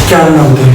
Gəlin Andrey.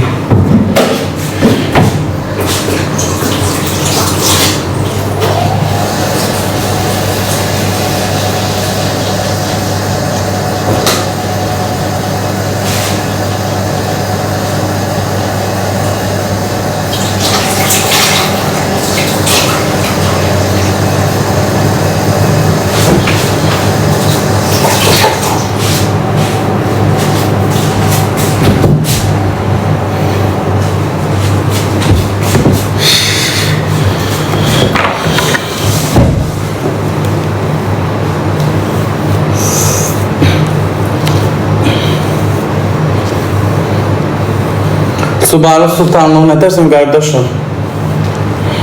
Subarı Sultanlığım nə dərsən qardaşım?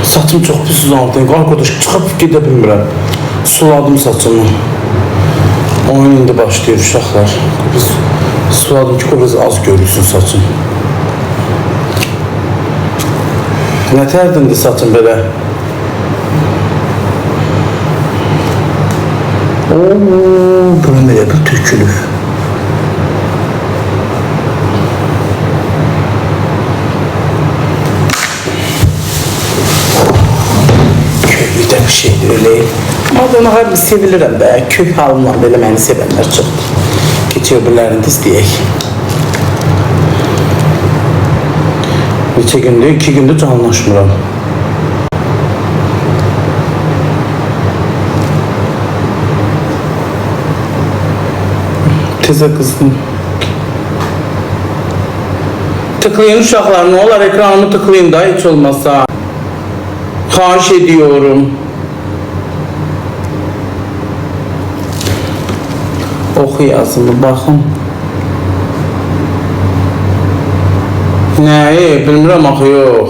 Saçım çox pis uzandı. Arkadaş çıxıb gedə bilmirəm. Suladım saçımı. Oyun indi başlayır uşaqlar. Biz suladım ki, biraz az görülsün saçım. Nə tərdindir saçım belə? Ooo, bura belə bir tökülür. Şeydir öyle. Ama onu harbi sevilirəm də. Kök halımla belə məni sevənlər çoxdur. Keçiyor öbürlərini də istəyək. Neçə gündür? 2 gündür canlaşmıram. Tezə qızdım. Tıklayın uşaqlar, ne olar ekranımı tıklayın da hiç olmazsa. Xahiş ediyorum. Oxu yazılı, baxın. Nəyi? Bilmirəm axı, yox.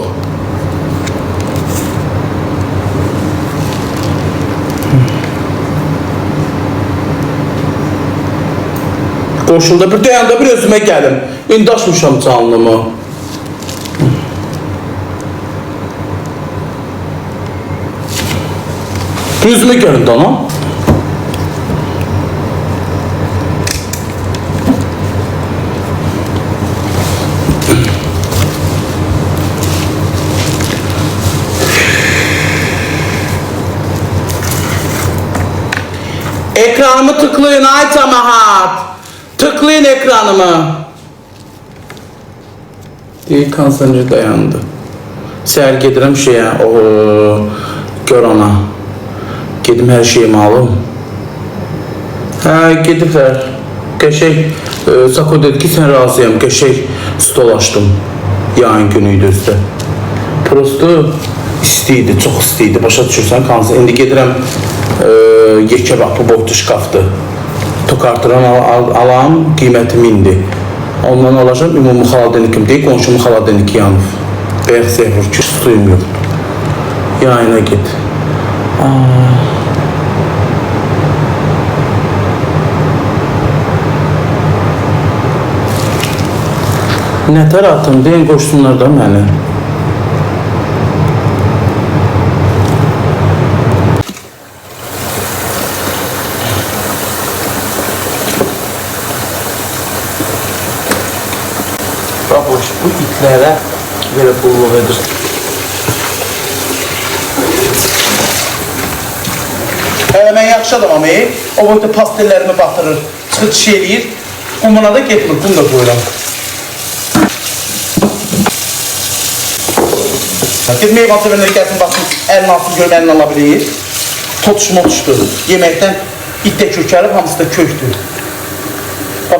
Qoşulda bir dayanda bir özümə gəlim. İndi açmışam canlımı. Özümə gəlin dana. Ekranımı tıklayın ay cemaat. Tıklayın ekranımı. Deyik konsantrı dayandı. Səhər gedirəm şeyə, gör ona. Gedim hər şeyimi alım. Hə, gediblər. Qəşək, Sako dedi ki, sən razıyam. Qəşək stol açdım. Yayın günüydü üstə. Prosto istiydi, çox istiydi. Başa düşürsən, kansa. İndi gedirəm, yekə bax, bu boyutlu şkafdır. Tokartıran alam, qiymətim indi. Ondan alacağım, ümumi xaladenikim deyil, qonşumun xaladeniki yanıb. Bəyək zəhvur ki, suyum yoxdur. Yayına git. Nətər atım, deyin qoşsunlar da məni. Bax, bu itlərə belə qulluq edir. Mən yaxşı adamam, o boyda pastellərimi batırır, çıxıt şey eləyir. Qumuna da getmir, qum da qoyuram. Bir meyvan sevənləri gəlsin, baxsın, əlini alsın, görüm əlini ala bilir. Totuşmotuşdur. Yeməkdən it də kökəlib, hamısı da köktür.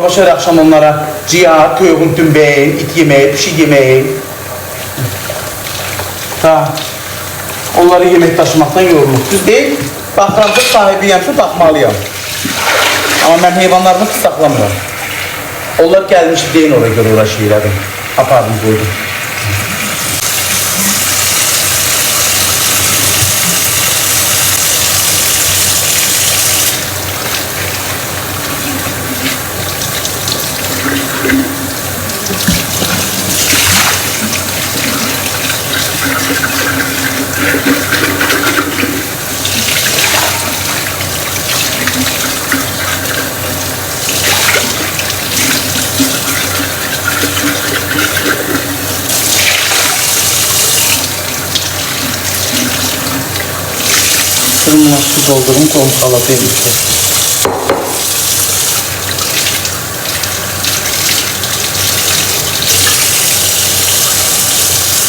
Başlar axşam onlara ciyar, toyuğun tümbəyi, it yeməyi, pişik yeməyi. Onları yemək daşımaqdan yorulur. Düz deyil, baxıramsa sahibiyəmsə baxmalıyam. Amma mən heyvanlarımı saxlamıram. Onlar gəlmiş deyin oraya görə uğraşıyırdım. Apardım, qoydum. Bununla su doldurum, koyum xaladenik.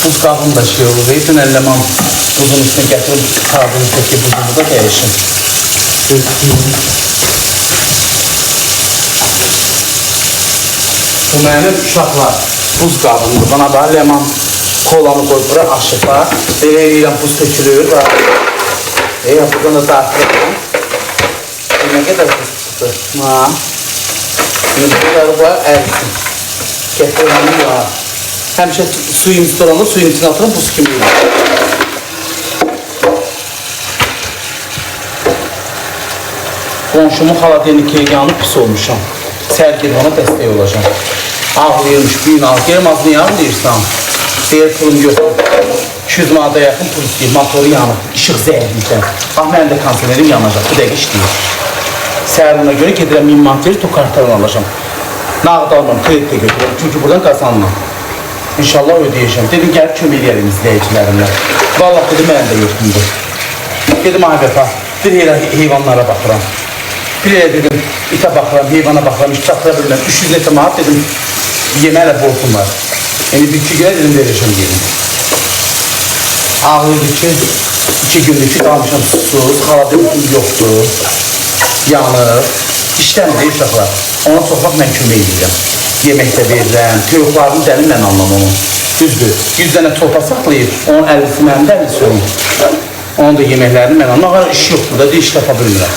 Buzqabım da şey olur. Bütün ellemem buzun üstüne gətirim, kağıdını teki buzumu da dəyişim. Bu mənim uşaqlar buzqabımdır. Bana da lemon kolanı koyup bura aşıqlar. Belə eləyirəm, buz tökülür. Buradan da daxiləm. Ne qədər buz tutdu. Şimdi bunları bu ərsin. Gətirirəm ya. Həmişə suyun üstü olanda suyun içine atırım, buz kimi olur. Qonşumun xaladenikliyə yanıb pis olmuşam. Sərgir ona dəstək olacağım. Ağlayırmış, büyün ağlayırım, az niyə ağlayırsan? Deyir, pulum yox. 200 manada yaxın pul istəyir, motoru yanıb, işıq zəhərliyəcəm. Mənim də konserlerim yanacaq, bu dəqiq işləyir. Səhərliyinə görə gedirəm 1000 manatı tokartadan alacağım. Nağd almam, kreditə götürürüm, çünki buradan qazanmam. İnşallah ödəyəcəm. Dedim, gəlib kömək eləyəlim izləyicilərimlə. Vallahi dedim, mənim də yoxdumdur. Dedim, ay bəfa, bir heyvanlara baxıram. Bir dedim, itə baxıram, heyvana baxıram, hiç çatıra bilməm. 300 neçə manat dedim, yeməklə borcum var. Yəni, bir-iki günə dedim, verəcəm yerim. Ağlıydı ki, 2 gündür ki, qalmışam susuz, xaladenim yoxdur, yanır, işləmir uşaqlar. Ona çox vaxt mən kömək edirəm. Yeməkdə verirəm, toyuqlarını dəlim mən anlam onu. Düzdür, 100 dənə torpa saxlayıb, onun 50'si mənim də 50'si onun. Onun da yeməklərini mən anlam. Ağır iş yoxdur da, iş tapa bilmirəm.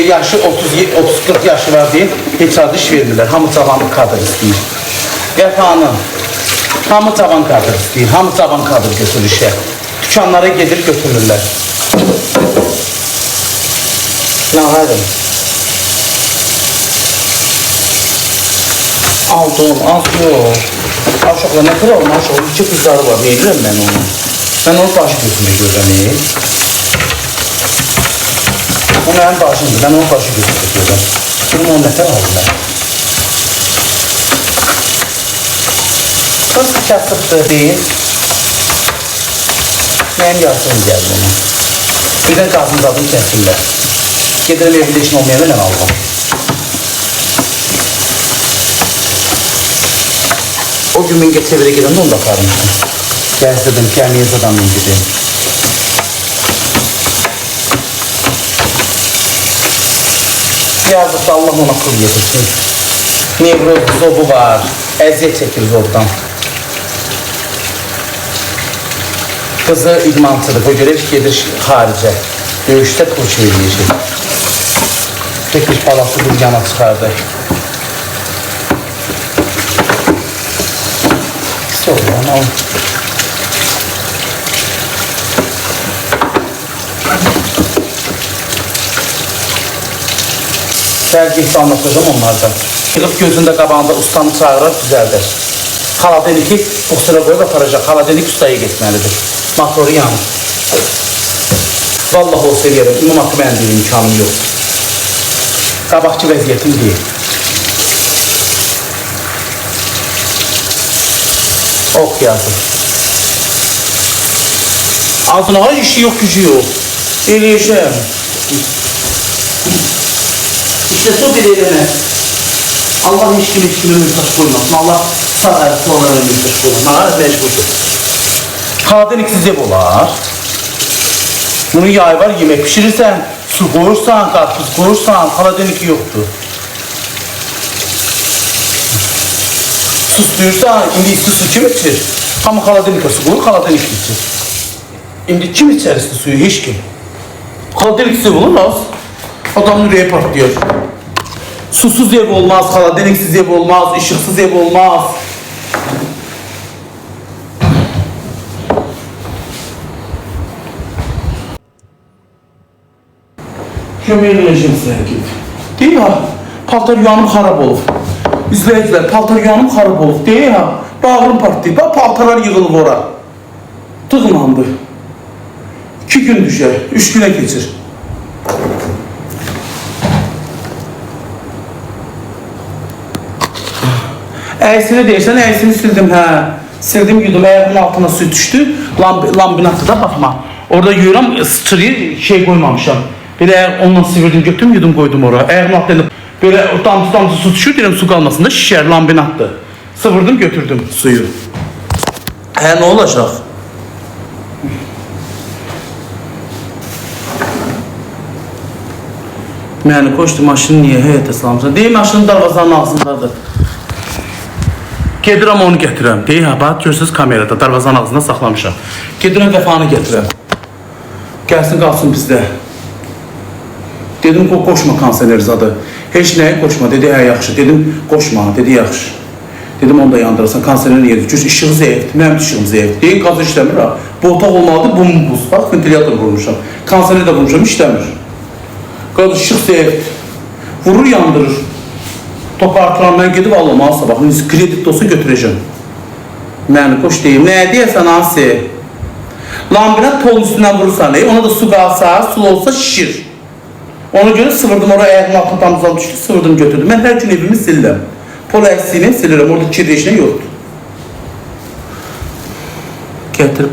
Yaşı 30-40 yaşı var deyil, heç adı iş vermirlər. Hamı cavan kadr istəyir. Qəfanım, hamı cavan kadr istəyir, hamı cavan kadr götürür işə. Dükkanlara gedir, götürürlər. Yanarım. Aldım, az yox. Aşağıla nə kadar olma, aşağıla 2 kızları var, verirəm mən onu. Mən onu başı götürmək görürəm. O mənim başımdır, mən onu başı götürmək görürəm. Bunu 10 nəfər alırlar. Qız kasıbdır deyil. Mənim yarısını gəldi ona. Birdən qazın zadını kəsirlər. Gedirəm evində işin olmayana mən aldım. O gün mən çevirə gedəndə onu da aparmışdım. Gəzdirdim, gəmiyə zadamın gidim. Yazıqda Allah ona kul yedirsin. Nevroz, zobu var, əziyyət çəkir zobdan. Kızı idmansıdır, o görə gedir xaricə. Döyüşdə turşu eləyəcək. Tek bir balası bir yana çıxardı. Pis olur ama o. Sərgihdə anlatacağım onlardan. Yığıb gözündə qabağında ustanı çağırır, düzəldir. Xaladenik buxsuna qoyub aparacaq. Xaladenik ustaya getməlidir. Motoru yanır. Vallahi olsa eləyərəm. Ümum haqqı mən deyil, imkanım yox. Qabaqçı vəziyyətim deyil. Ok yazır. Altına işi yok, gücü yok. Eləyəcəm. İşte su bir eleme. Allah hiç kimi mühtaç koymasın. Allah sağ ərsi onlara mühtaç koymasın. Mağaz mecburdur. Xaladenik ev olar. Bunun yayı var, yemek pişirirsen, su koyursan, karpuz koyursan, xaladenik yoktur. Susduyursan, indi su kim içir? Hamı xaladenikə su koyur, xaladenik içir. İndi kim içer suyu? Hiç kim. Xaladenik su olur az. Adamın ürəyi patlıyor. Susuz ev olmaz, xaladeniksiz ev olmaz, ışıksız ev olmaz. Köməkləşim sənə. Deyil ha, paltar yuanım xarab olub. İzləyicilər, paltar yuanım xarab olub. Deyil ha, bağırım partlayıb. Paltarlar yığılıb ora. Tıqlandı. 2 gün düşər, 3 günə keçir. Əysini deyirsən, əysini sildim, hə. Sildim, yudum, ayağımın altına su düşdü. Lambinatıda baxma. Orada yuyuram, sıçrayı şey koymamışam. Böyle ondan sivirdim, götürdüm, yudum koydum oraya. Ayağımın altında böyle damcı su düşüyor, dedim su kalmasın da şişer, lambinattı. Sıvırdım, götürdüm suyu. Ne olacak? Yani koştu maşını niye heyete salamsan? Deyim maşının darvazanın ağzındadır. Gedirəm onu gətirəm. Deyir ha, bax görürsüz kamerada darvazanın ağzında saxlamışam. Gedirəm dəfanı gətirəm. Gəlsin qalsın bizdə. Dedim qoşma kansererizadı. Heç nəyə qoşma. Dedi hə yaxşı. Dedim qoşma. Dedi yaxşı. Dedim onu da yandırırsan. Kanserin yeri. Cüz işığı zəifdir. Mənim işığım zəifdir. Deyir qaz işləmir ha. Bu otaq olmalıdır. Bum buz. Bax ventilator vurmuşam. Kanseri də vurmuşam. İşləmir. Qaz işıq zəifdir. Vurur yandırır. Topu artıran mən gedib alamalı sabah. Kredit olsa götürəcəm. Məni qoş deyim. Nə deyəsən Asi? Lambinat tolun üstündən vurursan. Ona da su qalsa, sulu olsa şişir. Ona göre sıvırdım oraya ayağımın altına tamızdan düştü, sıvırdım götürdüm. Ben her gün evimi sildim. Polo eksiğini silirim, orada kirleşine yoktu. Getirip.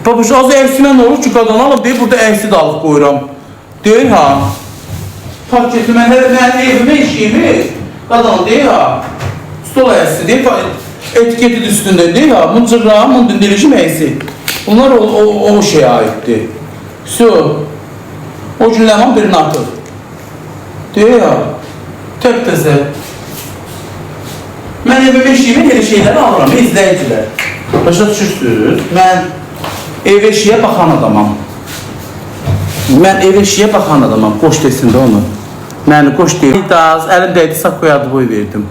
Babuş az eksiğine ne olur ki kadın alıp deyip burada eksiği de alıp koyuram. Değil ha. Paketi ben evime işimi. Kadın değil ha. Stol eksiği değil, etiketi üstünde değil ha. Mıncırrağı, mındindirişim eksiği. Bunlar o şeye aitti. Su. O cümleman birini atır. Diyor ya, tek teze. Ben evime işimin yeni şeyleri alıram, izleyiciler. Başa düşürsünüz, ben ev eşiğe bakan adamam. Ben ev eşiğe bakan adamam, qoş desin de onu. Məni qoş deyil. Elimdəydi, sak koyadı boy verdim.